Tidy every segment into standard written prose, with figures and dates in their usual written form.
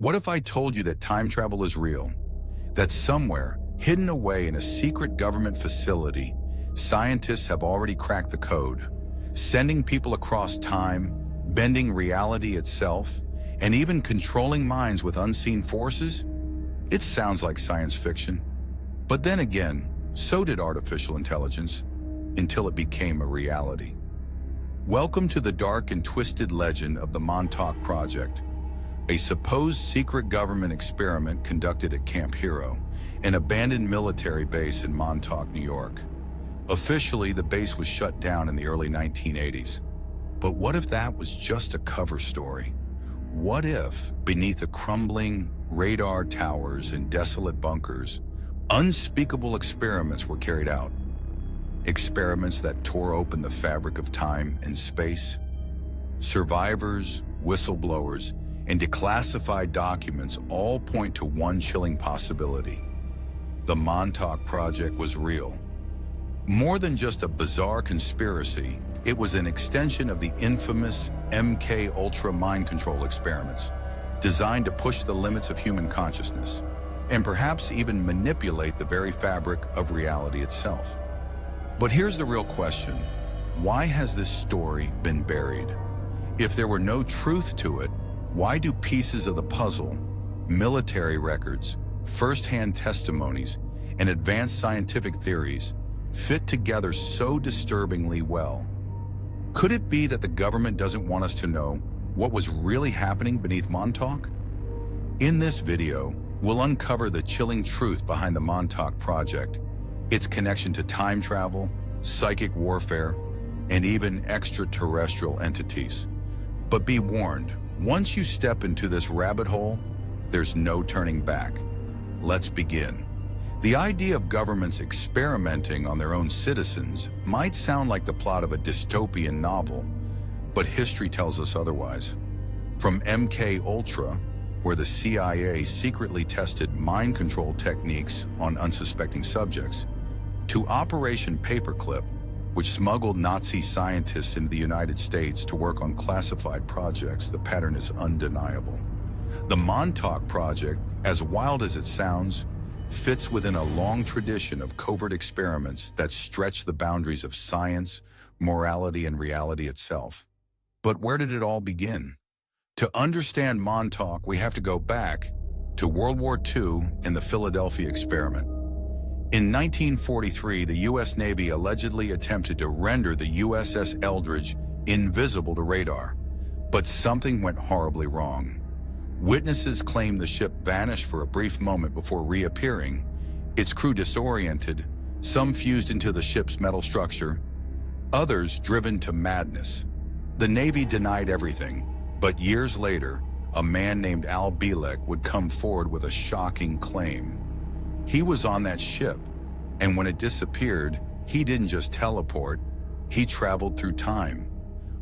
What if I told you that time travel is real? That somewhere, hidden away in a secret government facility, scientists have already cracked the code, sending people across time, bending reality itself, and even controlling minds with unseen forces? It sounds like science fiction. But then again, so did artificial intelligence, until it became a reality. Welcome to the dark and twisted legend of the Montauk Project, a supposed secret government experiment conducted at Camp Hero, an abandoned military base in Montauk, New York. Officially, the base was shut down in the early 1980s. But what if that was just a cover story? What if, beneath the crumbling radar towers and desolate bunkers, unspeakable experiments were carried out? Experiments that tore open the fabric of time and space? Survivors, whistleblowers, and declassified documents all point to one chilling possibility. The Montauk Project was real. More than just a bizarre conspiracy, it was an extension of the infamous MK-Ultra mind control experiments, designed to push the limits of human consciousness, and perhaps even manipulate the very fabric of reality itself. But here's the real question. Why has this story been buried? If there were no truth to it, why do pieces of the puzzle, military records, first-hand testimonies, and advanced scientific theories fit together so disturbingly well? Could it be that the government doesn't want us to know what was really happening beneath Montauk? In this video, we'll uncover the chilling truth behind the Montauk Project, its connection to time travel, psychic warfare, and even extraterrestrial entities. But be warned, once you step into this rabbit hole, there's no turning back. Let's begin. The idea of governments experimenting on their own citizens might sound like the plot of a dystopian novel, but history tells us otherwise. From MK-Ultra, where the CIA secretly tested mind control techniques on unsuspecting subjects, to Operation Paperclip, which smuggled Nazi scientists into the United States to work on classified projects, the pattern is undeniable. The Montauk Project, as wild as it sounds, fits within a long tradition of covert experiments that stretch the boundaries of science, morality, and reality itself. But where did it all begin? To understand Montauk, we have to go back to World War II and the Philadelphia experiment. In 1943, the U.S. Navy allegedly attempted to render the USS Eldridge invisible to radar, but something went horribly wrong. Witnesses claim the ship vanished for a brief moment before reappearing, its crew disoriented, some fused into the ship's metal structure, others driven to madness. The Navy denied everything, but years later, a man named Al Bielek would come forward with a shocking claim. He was on that ship, and when it disappeared, he didn't just teleport, he traveled through time.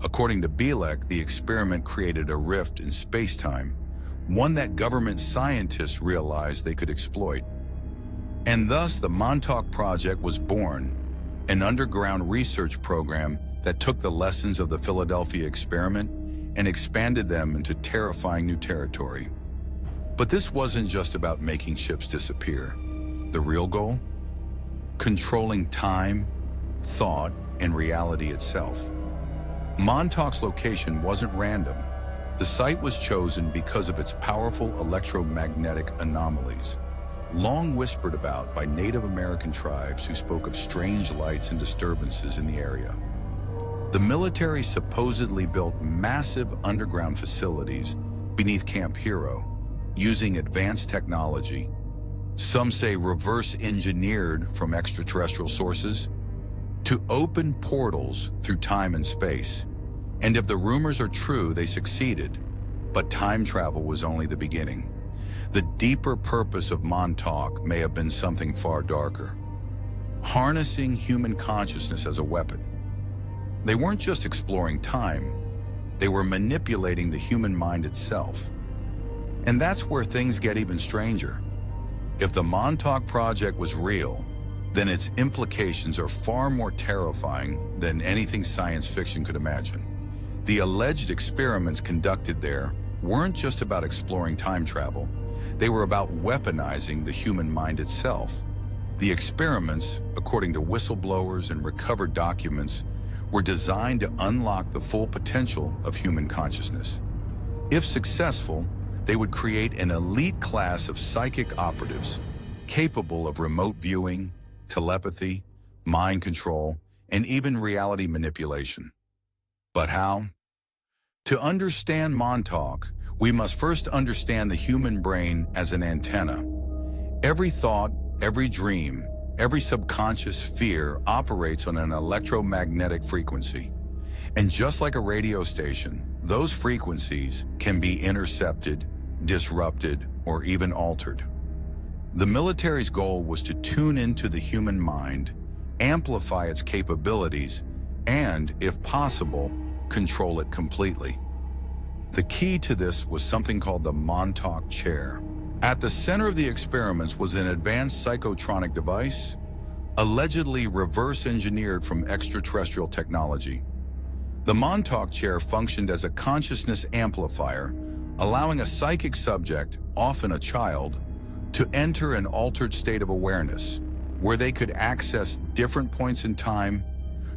According to Bielek, the experiment created a rift in space-time, one that government scientists realized they could exploit. And thus the Montauk Project was born, an underground research program that took the lessons of the Philadelphia experiment and expanded them into terrifying new territory. But this wasn't just about making ships disappear. The real goal? Controlling time, thought, and reality itself. Montauk's location wasn't random. The site was chosen because of its powerful electromagnetic anomalies, long whispered about by Native American tribes who spoke of strange lights and disturbances in the area. The military supposedly built massive underground facilities beneath Camp Hero, using advanced technology, some say reverse engineered from extraterrestrial sources, to open portals through time and space. And if the rumors are true, they succeeded. But time travel was only the beginning. The deeper purpose of Montauk may have been something far darker. Harnessing human consciousness as a weapon. They weren't just exploring time, they were manipulating the human mind itself. And that's where things get even stranger. If the Montauk Project was real, then its implications are far more terrifying than anything science fiction could imagine. The alleged experiments conducted there weren't just about exploring time travel. They were about weaponizing the human mind itself. The experiments, according to whistleblowers and recovered documents, were designed to unlock the full potential of human consciousness. If successful, they would create an elite class of psychic operatives capable of remote viewing, telepathy, mind control, and even reality manipulation. But how? To understand Montauk, we must first understand the human brain as an antenna. Every thought, every dream, every subconscious fear operates on an electromagnetic frequency. And just like a radio station, those frequencies can be intercepted, disrupted, or even altered. The military's goal was to tune into the human mind, amplify its capabilities, and, if possible, control it completely. The key to this was something called the Montauk chair. At the center of the experiments was an advanced psychotronic device, allegedly reverse-engineered from extraterrestrial technology. The Montauk chair functioned as a consciousness amplifier, allowing a psychic subject, often a child, to enter an altered state of awareness, where they could access different points in time,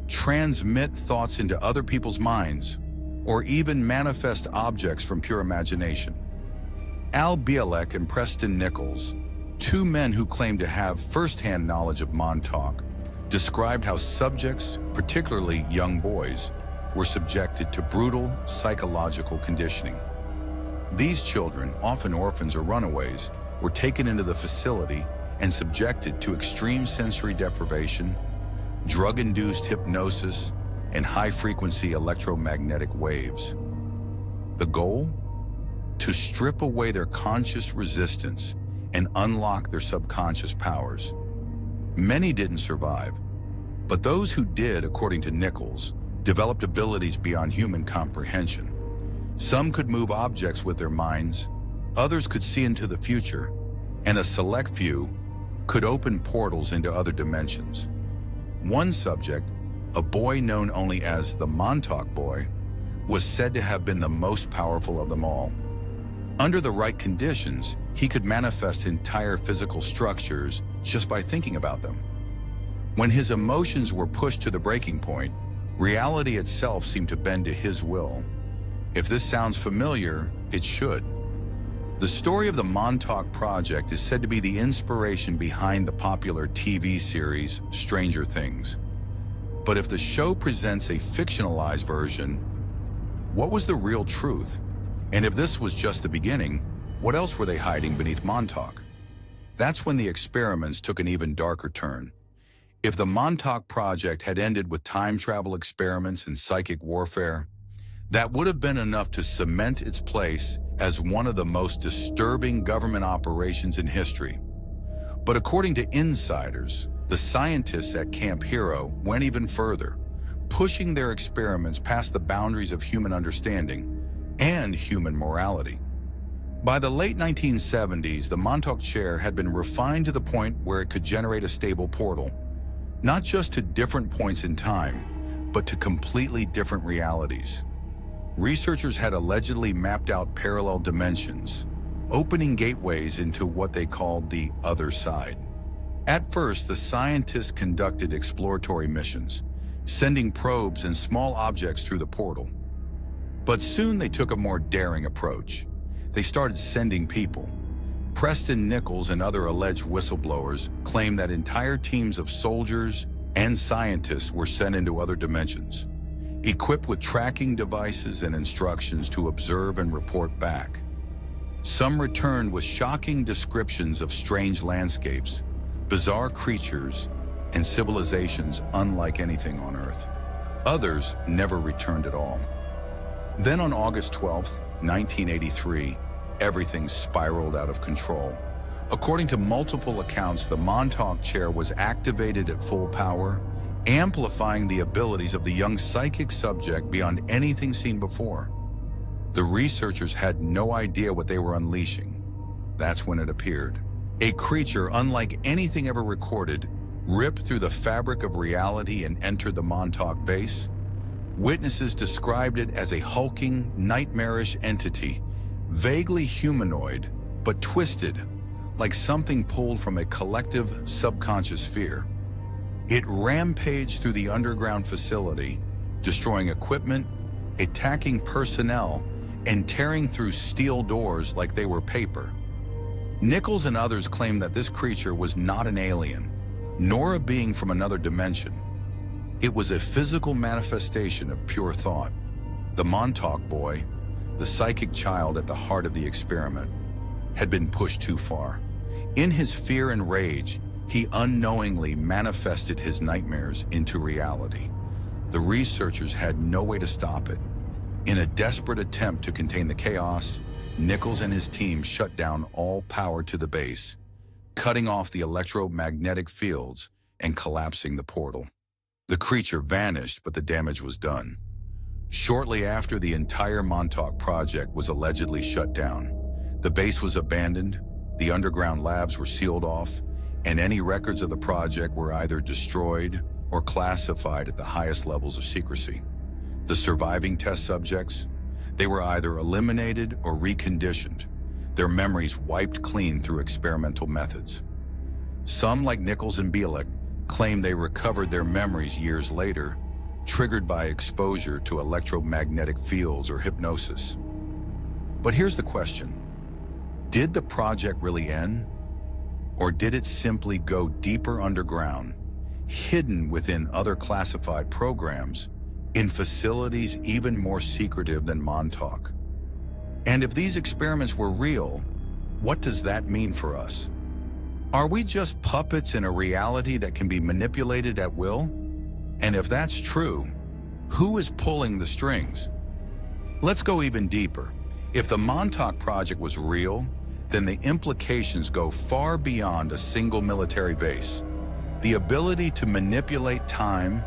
transmit thoughts into other people's minds, or even manifest objects from pure imagination. Al Bielek and Preston Nichols, two men who claimed to have first-hand knowledge of Montauk, described how subjects, particularly young boys, were subjected to brutal psychological conditioning. These children, often orphans or runaways, were taken into the facility and subjected to extreme sensory deprivation, drug-induced hypnosis, and high-frequency electromagnetic waves. The goal? To strip away their conscious resistance and unlock their subconscious powers. Many didn't survive, but those who did, according to Nichols, developed abilities beyond human comprehension. Some could move objects with their minds, others could see into the future, and a select few could open portals into other dimensions. One subject, a boy known only as the Montauk Boy, was said to have been the most powerful of them all. Under the right conditions, he could manifest entire physical structures just by thinking about them. When his emotions were pushed to the breaking point, reality itself seemed to bend to his will. If this sounds familiar, it should. The story of the Montauk Project is said to be the inspiration behind the popular TV series Stranger Things. But if the show presents a fictionalized version, what was the real truth? And if this was just the beginning, what else were they hiding beneath Montauk? That's when the experiments took an even darker turn. If the Montauk Project had ended with time travel experiments and psychic warfare, that would have been enough to cement its place as one of the most disturbing government operations in history. But according to insiders, the scientists at Camp Hero went even further, pushing their experiments past the boundaries of human understanding and human morality. By the late 1970s, the Montauk chair had been refined to the point where it could generate a stable portal, not just to different points in time, but to completely different realities. Researchers had allegedly mapped out parallel dimensions, opening gateways into what they called the other side. At first, the scientists conducted exploratory missions, sending probes and small objects through the portal. But soon they took a more daring approach. They started sending people. Preston Nichols and other alleged whistleblowers claimed that entire teams of soldiers and scientists were sent into other dimensions, equipped with tracking devices and instructions to observe and report back. Some returned with shocking descriptions of strange landscapes, bizarre creatures, and civilizations unlike anything on Earth. Others never returned at all. Then on August 12, 1983, everything spiraled out of control. According to multiple accounts, the Montauk chair was activated at full power, amplifying the abilities of the young psychic subject beyond anything seen before. The researchers had no idea what they were unleashing. That's when it appeared. A creature unlike anything ever recorded ripped through the fabric of reality and entered the Montauk base. Witnesses described it as a hulking, nightmarish entity, vaguely humanoid, but twisted, like something pulled from a collective subconscious fear. It rampaged through the underground facility, destroying equipment, attacking personnel, and tearing through steel doors like they were paper. Nichols and others claim that this creature was not an alien, nor a being from another dimension. It was a physical manifestation of pure thought. The Montauk boy, the psychic child at the heart of the experiment, had been pushed too far. In his fear and rage, he unknowingly manifested his nightmares into reality. The researchers had no way to stop it. In a desperate attempt to contain the chaos, Nichols and his team shut down all power to the base, cutting off the electromagnetic fields and collapsing the portal. The creature vanished, but the damage was done. Shortly after, the entire Montauk Project was allegedly shut down. The base was abandoned, the underground labs were sealed off, and any records of the project were either destroyed or classified at the highest levels of secrecy. The surviving test subjects, they were either eliminated or reconditioned, their memories wiped clean through experimental methods. Some, like Nichols and Bielek, claim they recovered their memories years later, triggered by exposure to electromagnetic fields or hypnosis. But here's the question. Did the project really end? Or did it simply go deeper underground, hidden within other classified programs, in facilities even more secretive than Montauk? And if these experiments were real, what does that mean for us? Are we just puppets in a reality that can be manipulated at will? And if that's true, who is pulling the strings? Let's go even deeper. If the Montauk Project was real, then the implications go far beyond a single military base. The ability to manipulate time,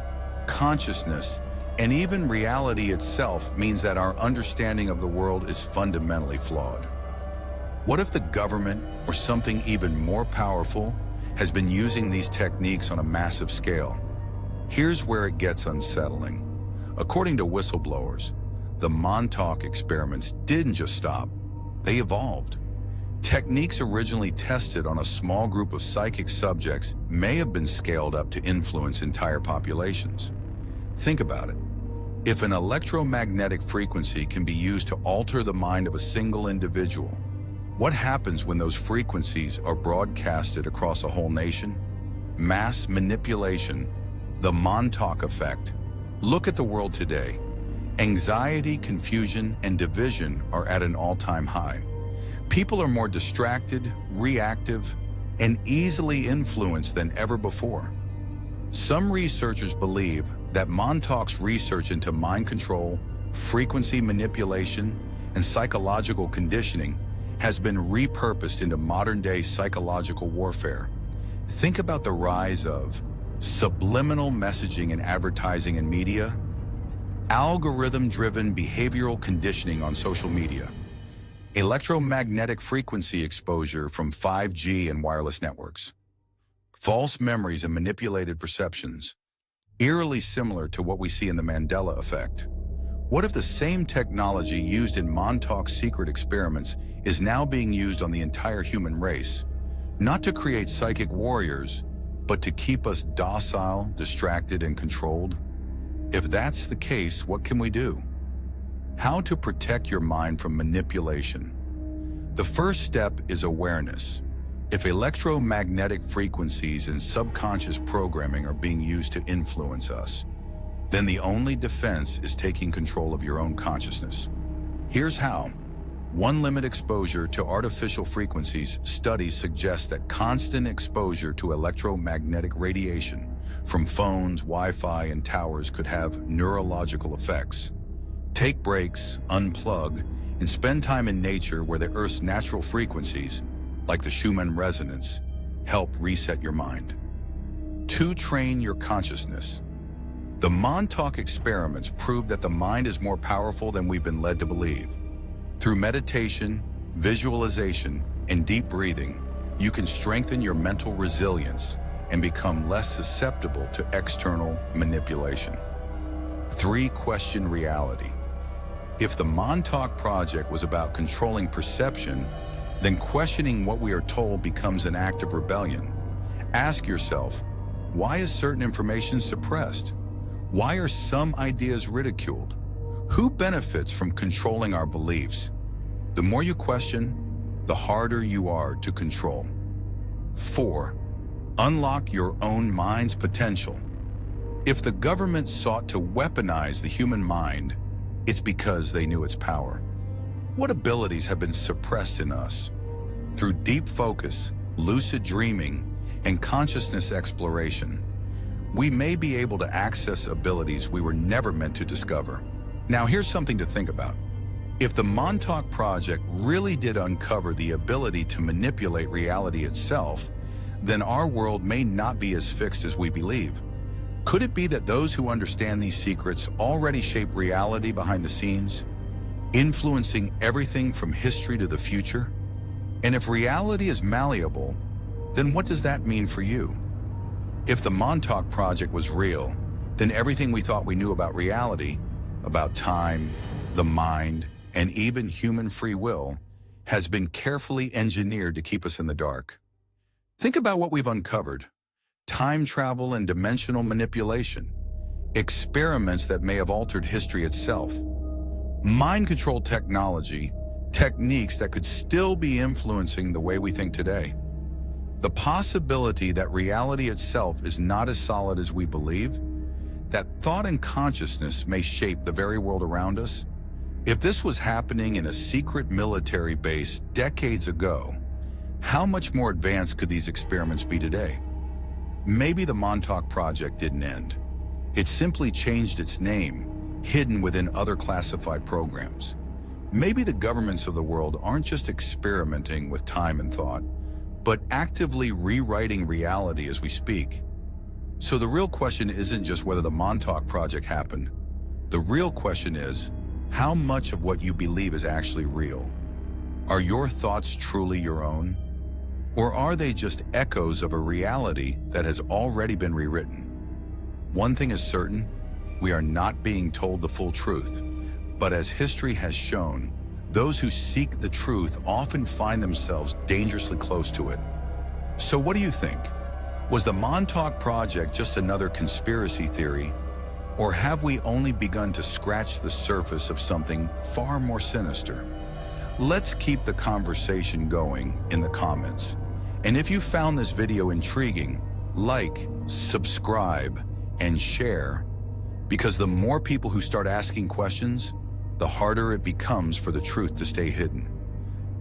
consciousness, and even reality itself means that our understanding of the world is fundamentally flawed. What if the government, or something even more powerful, has been using these techniques on a massive scale? Here's where it gets unsettling. According to whistleblowers, the Montauk experiments didn't just stop, they evolved. Techniques originally tested on a small group of psychic subjects may have been scaled up to influence entire populations. Think about it. If an electromagnetic frequency can be used to alter the mind of a single individual, what happens when those frequencies are broadcasted across a whole nation? Mass manipulation, the Montauk effect. Look at the world today. Anxiety, confusion, and division are at an all-time high. People are more distracted, reactive, and easily influenced than ever before. Some researchers believe that Montauk's research into mind control, frequency manipulation, and psychological conditioning has been repurposed into modern-day psychological warfare. Think about the rise of subliminal messaging in advertising and media, algorithm-driven behavioral conditioning on social media, electromagnetic frequency exposure from 5G and wireless networks, false memories and manipulated perceptions, eerily similar to what we see in the Mandela effect. What if the same technology used in Montauk's secret experiments is now being used on the entire human race, not to create psychic warriors, but to keep us docile, distracted, and controlled? If that's the case, what can we do? How to protect your mind from manipulation? The first step is awareness. If electromagnetic frequencies and subconscious programming are being used to influence us, then the only defense is taking control of your own consciousness. Here's how. 1. Limit exposure to artificial frequencies. Studies suggest that constant exposure to electromagnetic radiation from phones, Wi-Fi, and towers could have neurological effects. Take breaks, unplug, and spend time in nature where the Earth's natural frequencies, like the Schumann resonance, help reset your mind. 2. Train your consciousness. The Montauk experiments prove that the mind is more powerful than we've been led to believe. Through meditation, visualization, and deep breathing, you can strengthen your mental resilience and become less susceptible to external manipulation. 3. Question reality. If the Montauk Project was about controlling perception, then questioning what we are told becomes an act of rebellion. Ask yourself, why is certain information suppressed? Why are some ideas ridiculed? Who benefits from controlling our beliefs? The more you question, the harder you are to control. 4. Unlock your own mind's potential. If the government sought to weaponize the human mind, it's because they knew its power. What abilities have been suppressed in us? Through deep focus, lucid dreaming, and consciousness exploration, we may be able to access abilities we were never meant to discover. Now, here's something to think about. If the Montauk Project really did uncover the ability to manipulate reality itself, then our world may not be as fixed as we believe. Could it be that those who understand these secrets already shape reality behind the scenes, influencing everything from history to the future? And if reality is malleable, then what does that mean for you? If the Montauk Project was real, then everything we thought we knew about reality, about time, the mind, and even human free will, has been carefully engineered to keep us in the dark. Think about what we've uncovered: time travel and dimensional manipulation, experiments that may have altered history itself, mind control technology, techniques that could still be influencing the way we think today. The possibility that reality itself is not as solid as we believe, that thought and consciousness may shape the very world around us. If this was happening in a secret military base decades ago, how much more advanced could these experiments be today? Maybe the Montauk Project didn't end. It simply changed its name, hidden within other classified programs. Maybe the governments of the world aren't just experimenting with time and thought, but actively rewriting reality as we speak. So the real question isn't just whether the Montauk Project happened. The real question is, how much of what you believe is actually real? Are your thoughts truly your own? Or are they just echoes of a reality that has already been rewritten? One thing is certain, we are not being told the full truth. But as history has shown, those who seek the truth often find themselves dangerously close to it. So what do you think? Was the Montauk Project just another conspiracy theory? Or have we only begun to scratch the surface of something far more sinister? Let's keep the conversation going in the comments. And if you found this video intriguing, like, subscribe, and share, because the more people who start asking questions, the harder it becomes for the truth to stay hidden.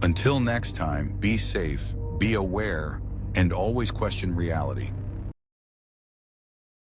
Until next time, be safe, be aware, and always question reality.